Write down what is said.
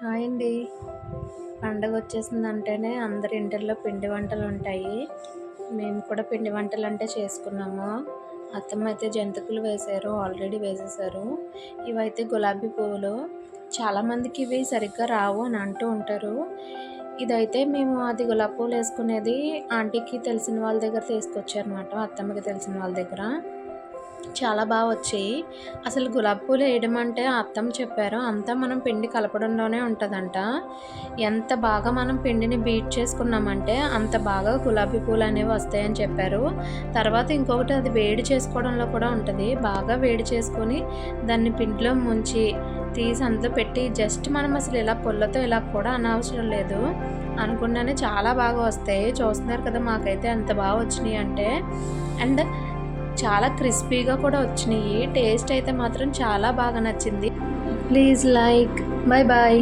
Hi అండి. పండగ వచ్చేసిందంటేనే అందరి ఇంటిల్లో పిండి వంటలు ఉంటాయి. మేము కూడా పిండి వంటలంటే చేసుకున్నాము. అత్తమ్మ అయితే జంతికలు వేశారు, ఆల్రెడీ వేసేసారు. ఇవైతే గులాబీ పువ్వులు. చాలామందికి ఇవి సరిగ్గా రావు అని అంటూ ఉంటారు. ఇదైతే మేము అది గులాబీ పువ్వులు వేసుకునేది ఆంటీకి తెలిసిన వాళ్ళ దగ్గర తీసుకొచ్చారనమాట, అత్తమ్మకి తెలిసిన వాళ్ళ దగ్గర. చాలా వచ్చాయి. అసలు గులాబీ పూలు వేయడం అంటే అత్తమ్మ చెప్పారు, అంతా మనం పిండి కలపడంలోనే ఉంటదంట. ఎంత బాగా మనం పిండిని బీట్ చేసుకున్నామంటే అంత బాగా గులాబీ పూలు అనేవి వస్తాయని చెప్పారు. తర్వాత ఇంకొకటి, అది వేడి చేసుకోవడంలో కూడా ఉంటుంది. బాగా వేడి చేసుకొని దాన్ని పిండిలో ముంచి తీసి అందులో పెట్టి జస్ట్ మనం అసలు ఇలా పుల్లతో ఇలా కూడా అనవసరం లేదు. అనుకున్నానే చాలా బాగా వస్తాయి. చూస్తున్నారు కదా, మాకైతే ఎంత బాగా వచ్చినాయి అంటే. అండ్ చాలా క్రిస్పీగా కూడా వచ్చినాయి. టేస్ట్ అయితే మాత్రం చాలా బాగా నచ్చింది. Please like. Bye bye.